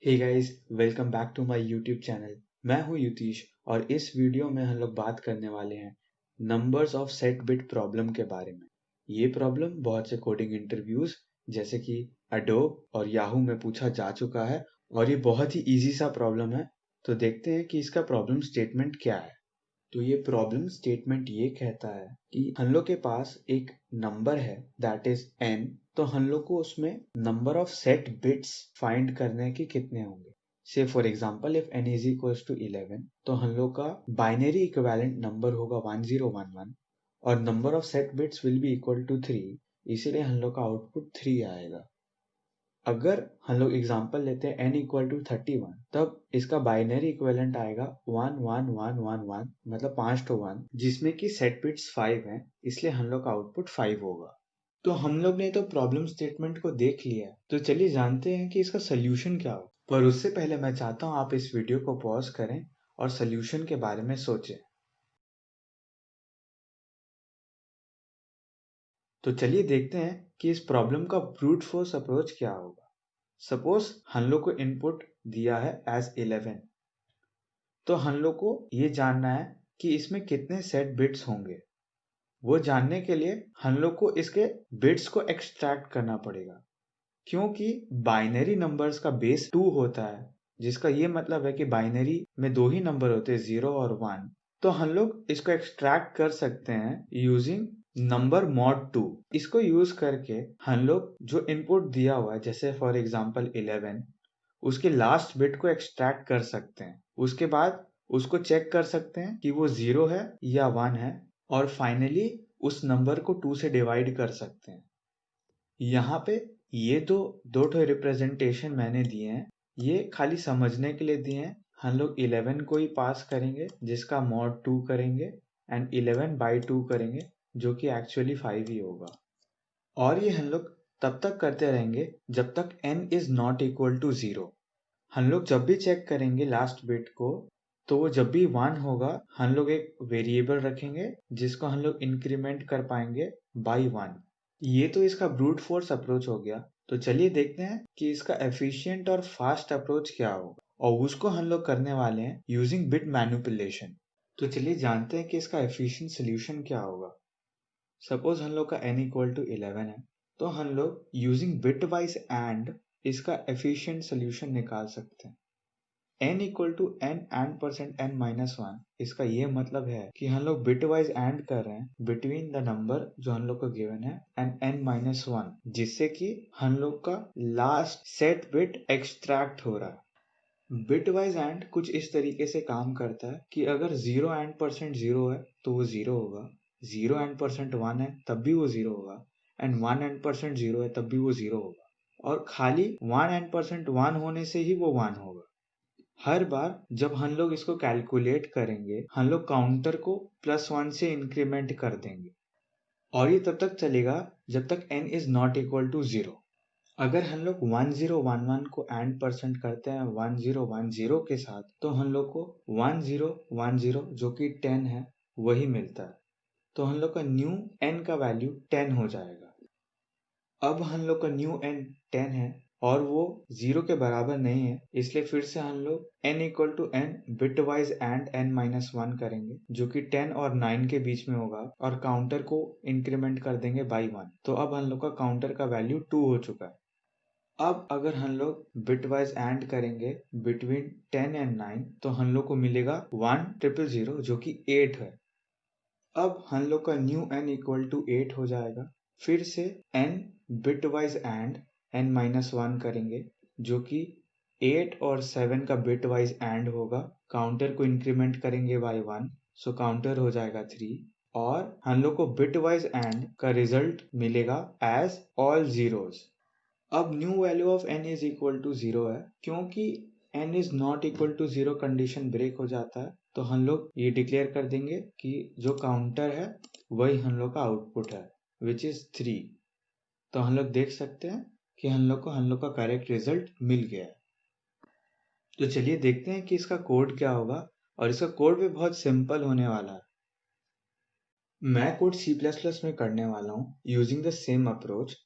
Hey guys, welcome back to my YouTube channel. मैं हूं युतीश और इस वीडियो में हम लोग बात करने वाले हैं numbers of set bit problem के बारे में। ये प्रॉब्लम बहुत से कोडिंग इंटरव्यूज जैसे कि अडोब और याहू में पूछा जा चुका है और ये बहुत ही इजी सा प्रॉब्लम है। तो देखते हैं कि इसका प्रॉब्लम स्टेटमेंट क्या है। तो ये प्रॉब्लम स्टेटमेंट ये कहता है कि हम लोग के पास एक नंबर है दैट इज n। तो हम लोग को उसमें number of set bits find करने के कितने होंगे। Say for example if n is equals to 11 तो हम लोग का बाइनरी इक्विवेलेंट नंबर होगा 1011 और number of set bits will be equal to 3, इसीलिए हम लोग का आउटपुट 3 आएगा। अगर हम लोग एग्जांपल लेते हैं n इक्वल टू 31 तब इसका बाइनरी इक्विवेलेंट आएगा 11111 मतलब 5 to 1 जिसमें कि सेट बिट्स 5 हैं, इसलिए हम लोग का आउटपुट 5 होगा। तो हम लोग ने तो प्रॉब्लम स्टेटमेंट को देख लिया, तो चलिए जानते हैं कि इसका सोल्यूशन क्या हो। पर उससे पहले मैं चाहता हूँ आप इस वीडियो को पॉज करें और सोल्यूशन के बारे में सोचें। तो चलिए देखते हैं कि इस प्रॉब्लम का ब्रूट फोर्स अप्रोच क्या होगा। सपोज हम लोग को इनपुट दिया है एज 11, तो हम लोग को ये जानना है कि इसमें कितने सेट बिट्स होंगे। वो जानने के लिए हम लोग को इसके बिट्स को एक्सट्रैक्ट करना पड़ेगा, क्योंकि बाइनरी नंबर्स का बेस 2 होता है, जिसका ये मतलब है कि बाइनरी में दो ही नंबर होते हैं 0 और 1। तो हम लोग इसको एक्सट्रैक्ट कर सकते हैं यूजिंग नंबर मॉड 2। इसको यूज करके हम लोग जो इनपुट दिया हुआ है जैसे फॉर एग्जांपल 11, उसके लास्ट बिट को एक्सट्रैक्ट कर सकते हैं। उसके बाद उसको चेक कर सकते हैं कि वो 0 है या 1 है और फाइनली उस नंबर को 2 से डिवाइड कर सकते हैं। यहाँ पे ये दो ठो रिप्रेजेंटेशन मैंने दिए हैं, ये खाली समझने के लिए दिए हैं। हम लोग 11 को ही पास करेंगे जिसका मॉड 2 करेंगे एंड 11 बाई 2 करेंगे जो कि एक्चुअली 5 ही होगा। और ये हम लोग तब तक करते रहेंगे जब तक n is not equal to 0। हम लोग जब भी चेक करेंगे लास्ट बिट को, तो वो जब भी 1 होगा हम लोग एक वेरिएबल रखेंगे जिसको हम लोग इंक्रीमेंट कर पाएंगे बाई 1। ये तो इसका ब्रूट फोर्स अप्रोच हो गया। तो चलिए देखते हैं कि इसका एफिशिएंट और फास्ट अप्रोच क्या होगा, और उसको हम लोग करने वाले हैं यूजिंग बिट मैनिपुलेशन। तो चलिए जानते हैं कि इसका एफिशिएंट सोल्यूशन क्या होगा। सपोज हम लोग का n इक्वल टू 11 है, तो हम लोग यूजिंग बिट वाइज एंड इसका एफिशिएंट सोल्यूशन निकाल सकते हैं। n equal to n and percent n minus 1, इसका ये मतलब है कि हम लोग बिट वाइज एंड कर रहे हैं बिटवीन द नंबर जो हम लोग को गिवन है एंड n माइनस 1, जिससे कि हम लोग का लास्ट सेट बिट एक्सट्रैक्ट हो रहा है। बिट वाइज एंड कुछ इस तरीके से काम करता है कि अगर 0 एंड परसेंट 0 है तो वो 0 होगा, 0 एंड परसेंट 1 है तब भी वो 0 होगा, एंड 1 एंड परसेंट 0 है तब भी वो 0 होगा, और खाली 1 एंड परसेंट 1 होने से ही वो 1 होगा। हर बार जब हम लोग इसको कैलकुलेट करेंगे हम लोग काउंटर को +1 से इंक्रीमेंट कर देंगे, और ये तब तक चलेगा जब तक n is not equal to 0। अगर हम लोग 1011 को एंड परसेंट करते हैं 1010 के साथ, तो हम लोग को 1010 जो कि 10 है वही मिलता है। तो हम लोग का न्यू n का वैल्यू 10 हो जाएगा। अब हम लोग का न्यू n 10 है और वो 0 के बराबर नहीं है, इसलिए फिर से हम लोग n equal to n bitwise and n minus 1 करेंगे जो कि 10 और 9 के बीच में होगा, और काउंटर को इंक्रीमेंट कर देंगे बाई 1। तो अब हम लोग का काउंटर का वैल्यू 2 हो चुका है। अब अगर हम लोग बिट वाइज एंड करेंगे बिटवीन 10 एंड 9, तो हम लोग को मिलेगा 1000 जो कि 8 है। अब हम लोग का न्यू n इक्वल टू 8 हो जाएगा। फिर से n bitwise and n minus 1 करेंगे जो कि 8 और 7 का बिट वाइज एंड होगा, काउंटर को इंक्रीमेंट करेंगे बाई 1, सो काउंटर हो जाएगा 3, और हम लोग को बिट वाइज एंड का रिजल्ट मिलेगा एज ऑल जीरोज। अब new value of n is equal to 0 है, क्योंकि n is not equal to 0 condition break हो जाता है, तो हम लोग ये डिक्लेयर कर देंगे कि जो काउंटर है वही हम लोग का आउटपुट है विच इज 3। तो हम लोग देख सकते हैं कि हम लोग का करेक्ट रिजल्ट मिल गया है। तो चलिए देखते हैं कि इसका कोड क्या होगा, और इसका कोड भी बहुत सिंपल होने वाला है। मैं कोड C++ में करने वाला हूँ यूजिंग द सेम अप्रोच।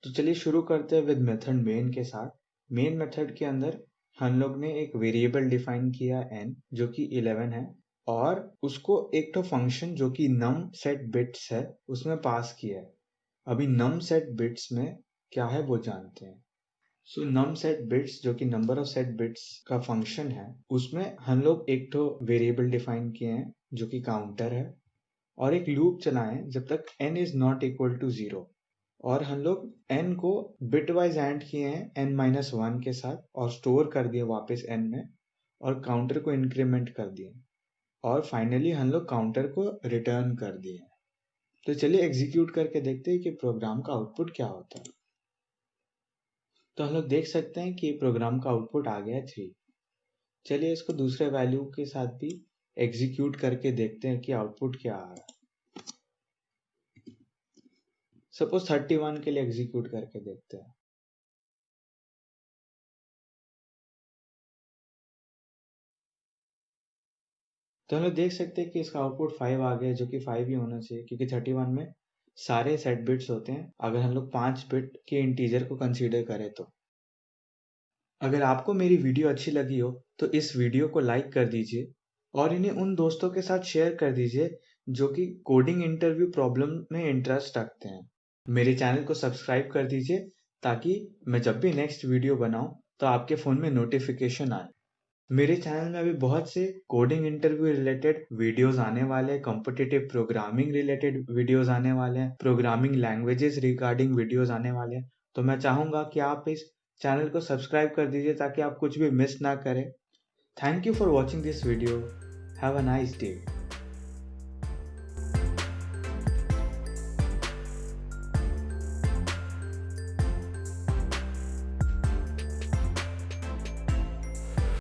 तो चलिए शुरू करते हैं विद मेथड मेन के साथ। मेन मेथड के अंदर हम लोग ने एक वेरिएबल डिफाइन किया n जो कि 11 है और उसको एक तो फंक्शन जो कि num set bits है उसमें पास किया है। अभी num set bits में क्या है वो जानते हैं। सो num set bits जो कि नंबर ऑफ सेट बिट्स का फंक्शन है उसमें हम लोग एक तो वेरिएबल डिफाइन किए हैं जो कि काउंटर है और एक लूप चलाएं जब तक n is not equal to 0 और हम लोग n को बिट वाइज एंड किए हैं n-1 के साथ और स्टोर कर दिए वापस n में और काउंटर को इंक्रीमेंट कर दिए और फाइनली हम लोग काउंटर को रिटर्न कर दिए। तो चलिए एग्जीक्यूट करके देखते हैं कि प्रोग्राम का आउटपुट क्या होता है। तो हम लोग देख सकते हैं कि प्रोग्राम का आउटपुट आ गया है 3। चलिए इसको दूसरे वैल्यू के साथ भी एग्जीक्यूट करके देखते हैं कि आउटपुट क्या आ रहा है। सपोज 31 के लिए एग्जीक्यूट करके देखते हैं। तो हम लोग देख सकते हैं कि इसका आउटपुट 5 आ गया जो कि 5 ही होना चाहिए क्योंकि 31 में सारे सेट बिट्स होते हैं अगर हम लोग 5 बिट के इंटीजर को कंसीडर करें तो। अगर आपको मेरी वीडियो अच्छी लगी हो तो इस वीडियो को लाइक कर दीजिए और इन्हें उन दोस्तों के साथ शेयर कर दीजिए जो कि कोडिंग इंटरव्यू प्रॉब्लम में इंटरेस्ट रखते हैं। मेरे चैनल को सब्सक्राइब कर दीजिए ताकि मैं जब भी नेक्स्ट वीडियो बनाऊं तो आपके फ़ोन में नोटिफिकेशन आए। मेरे चैनल में अभी बहुत से कोडिंग इंटरव्यू रिलेटेड वीडियोस आने वाले हैं, कॉम्पिटिटिव प्रोग्रामिंग रिलेटेड वीडियोस आने वाले हैं, प्रोग्रामिंग लैंग्वेजेस रिगार्डिंग वीडियोस आने वाले हैं। तो मैं चाहूँगा कि आप इस चैनल को सब्सक्राइब कर दीजिए ताकि आप कुछ भी मिस ना करें। Thank you for watching this video. Have a nice day.